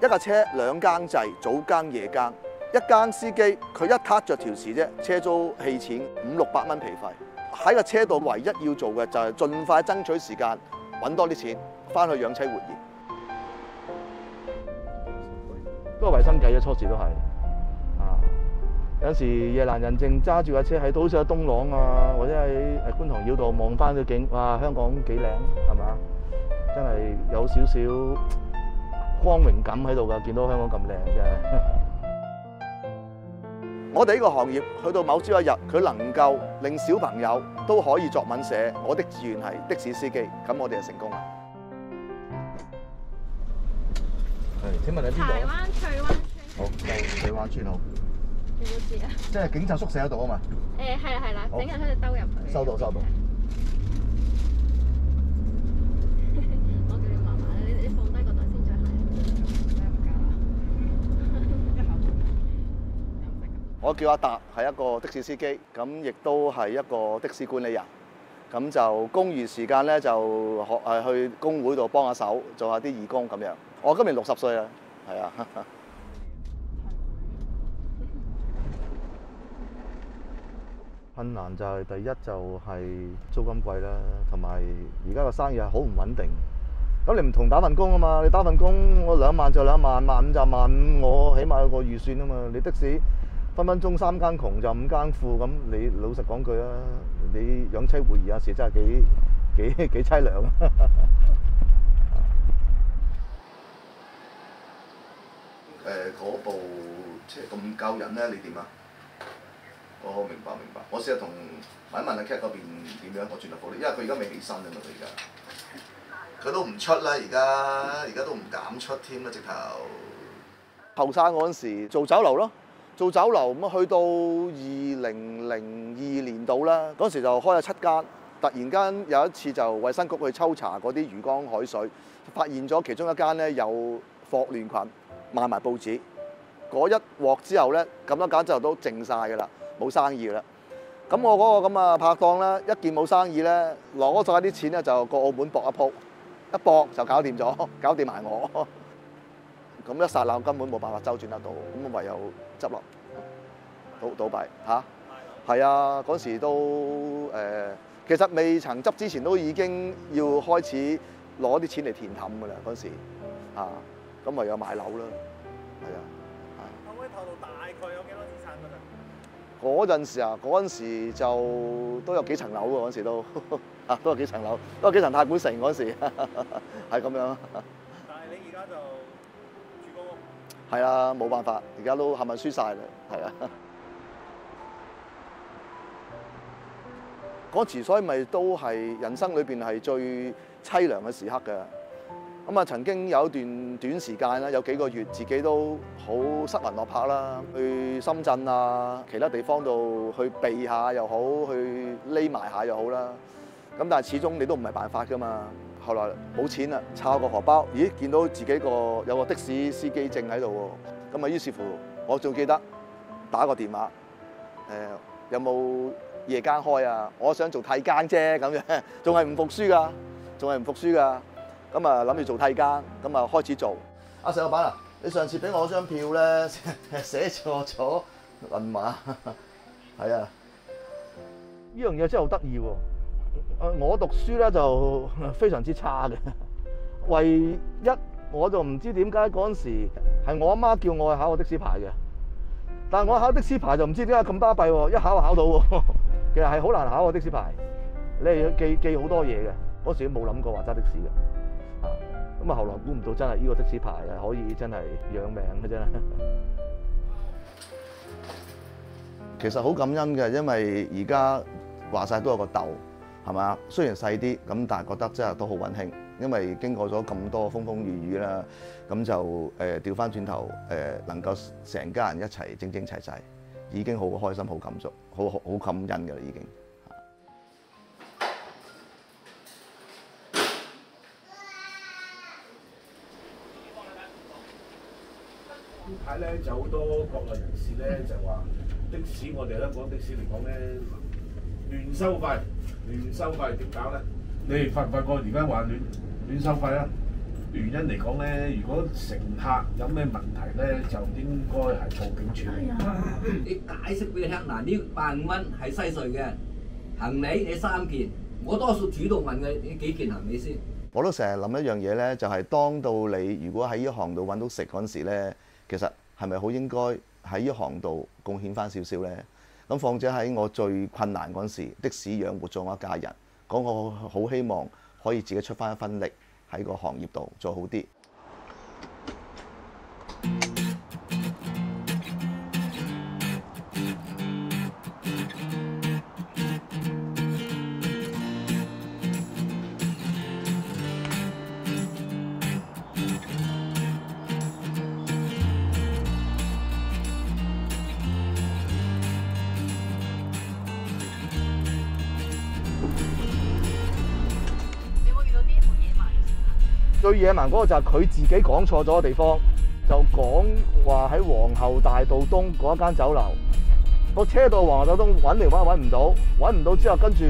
一架車兩更制，早更夜更。一間司機佢一撻着條匙啫，車租氣錢500-600蚊皮費。喺個車度唯一要做嘅就係盡快爭取時間，揾多啲錢，翻去養妻活兒。都係衞生計嘅，初時都係啊。有時夜闌人靜揸住架車喺好似喺東朗啊，或者喺觀塘繞道望翻個景，哇！香港幾靚係嘛？真係有少少光榮感喺度㗎，見到香港咁靚真係。我哋呢個行業去到某朝一日，佢能夠令小朋友都可以作文寫我的志願係的士司機，咁我哋就成功啦。係，請問你邊度？柴灣翠灣村。好，翠灣村好。你都知啊？即係警察宿舍嗰度啊嘛。係啦，整人喺度兜入去。收到。我叫你嫲嫲，你放低個袋先再行。我叫阿達，係一個的士司機，咁亦都係一個的士管理人。咁就公餘時間咧就去工會度幫下手，做下啲義工咁樣。我今年60歲啦，係啊。困難就係第一就係租金貴啦，同埋而家個生意係好唔穩定。咁你唔同打份工啊嘛，你打份工我2萬就2萬，15000就15000，我起碼有個預算啊嘛。你的士分分鐘3更窮就5更富，咁你老實講句啊，你養妻活兒有時真係幾凄涼啊！嗰部車咁夠人咧，你點啊？我明白。我試下同問一問阿 Cat 嗰邊點樣，我轉頭報你，因為佢而家未起身啊嘛，佢都唔出啦，而家都唔敢出添啦，直頭。後生嗰陣時做酒樓咯，做酒樓咁去到2002年度啦，嗰時就開咗7間。突然間有一次就衛生局去抽查嗰啲魚缸海水，發現咗其中一間咧有霍亂菌，賣埋報紙。嗰一鑊之後咧，咁多間之後都靜晒㗎啦，冇生意㗎啦。咁我嗰個咁啊拍檔咧，一見冇生意咧，攞咗啲錢咧就過澳門搏一鋪，一搏就搞掂咗，搞掂埋我。咁一剎那根本冇辦法周轉得到，咁唯有執笠，倒閉嚇。係啊，嗰時都其實未曾執之前都已經要開始攞啲錢嚟填氹㗎啦，嗰時啊，咁唯有買樓啦，係啊。可唔可以透露大概有幾多資產嗰陣？嗰陣時就都有幾層樓喎，嗰時都都有幾層樓，都有幾層太古城嗰時，係咁樣。但係你而家就住公屋？係啊，冇辦法，而家都係咪輸晒啦？係啊。嗰時所以咪都係人生裏邊係最凄涼嘅時刻㗎。咁啊，曾經有一段短時間啦，有幾個月自己都好失魂落魄啦，去深圳啊，其他地方度去避下又好，去匿埋下又好啦。咁但係始終你都唔係辦法㗎嘛。後來冇錢啦，抄個荷包，咦，見到自己有個的士司機證喺度喎。咁啊，於是乎我仲記得打個電話，有冇夜間開啊？我想做替更啫，咁樣仲係唔服輸㗎。咁啊諗住做替更，咁啊開始做。阿石老闆啊，你上次俾我張票咧，寫錯咗銀碼，係啊。呢樣嘢真係好得意喎！我讀書咧就非常之差嘅，唯一我就唔知點解嗰陣時係我阿媽叫我去考個的士牌嘅，但係我考的士牌就唔知點解咁巴閉喎，一考就考到喎。其實係好難考個的士牌，你係要記好多嘢嘅。嗰時都冇諗過話揸的士嘅。咁啊，後來估唔到真係呢個的士牌係可以真係養命嘅真係。其實好感恩嘅，因為而家話晒都有個竇，係嘛？雖然細啲，咁但係覺得真係都好溫馨，因為經過咗咁多風風雨雨啦，咁就調翻轉頭能夠成家人一齊整整齊齊，已經好開心、好感觸、好感恩㗎啦已經。呢排咧就好多國內人士咧就話的士，我哋香港的士嚟講咧亂收費點搞咧？你哋發唔發覺而家話亂收費啊？原因嚟講咧，如果乘客有咩問題咧，就應該係報警處理。你解釋俾佢聽，嗱呢150蚊係西隧嘅行李，你3件，我多數主動問佢你幾件行李先。我都成日諗一樣嘢咧，就係當到你如果喺呢行度揾到食嗰陣時咧，其實係咪好應該喺呢行度貢獻翻少少咧？咁況且喺我最困難嗰陣時，的士養活咗我一家人，講我好希望可以自己出翻一分力喺個行業度做好啲。最野蠻嗰個就係佢自己講錯咗嘅地方，就講話喺皇后大道東嗰間酒樓，個車到皇后大道東揾嚟揾唔到，揾唔到之後跟住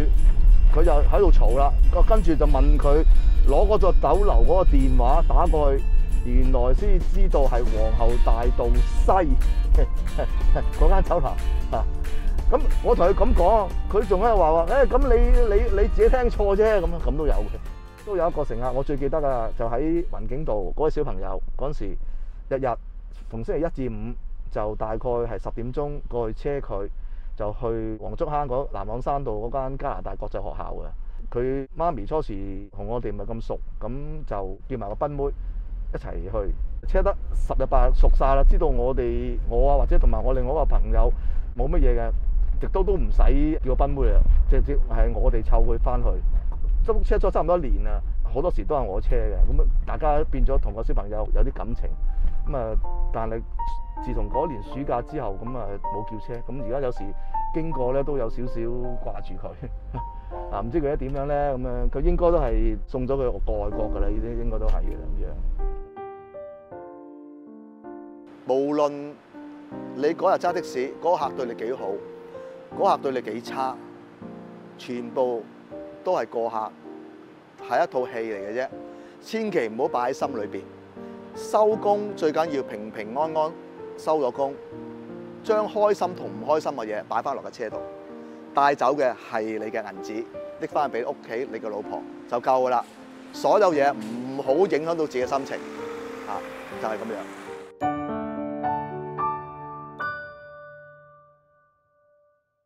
佢就喺度嘈啦，跟住就問佢攞嗰座酒樓嗰個電話打過去，原來先知道係皇后大道西嗰間酒樓啊！咁我同佢咁講，佢仲喺度話咁你自己聽錯啫，咁都有嘅。都有一個乘客，我最記得啊，就喺雲景道嗰位小朋友嗰陣時，日日逢星期1至5就大概係10點鐘過去車佢，就去黃竹坑嗰南朗山道嗰間加拿大國際學校嘅。佢媽咪初時同我哋唔係咁熟，咁就叫埋個賓妹一齊去，車得10日8日熟晒啦，知道我啊或者同埋我另外一個朋友冇乜嘢嘅，亦都唔使叫個賓妹啦，直接係我哋湊佢翻去。都車咗差唔多1年啦，好多時都係我車嘅，咁大家變咗同個小朋友有啲感情，咁啊，但係自從嗰年暑假之後，咁啊冇叫車，咁而家有時經過咧都有少少掛住佢，啊唔知佢點樣咧，咁樣佢應該都係送咗佢過外國㗎啦，已經應該都係嘅咁樣。無論你嗰日揸的士，嗰個客對你幾好，嗰客對你幾差，全部都係過客，係一套戲嚟嘅啫。千祈唔好擺喺心裏邊。收工最緊要平平安安收咗工，將開心同唔開心嘅嘢擺翻落架車度。帶走嘅係你嘅銀紙，拎翻俾屋企你嘅老婆就夠㗎啦。所有嘢唔好影響到自己嘅心情，就係咁樣。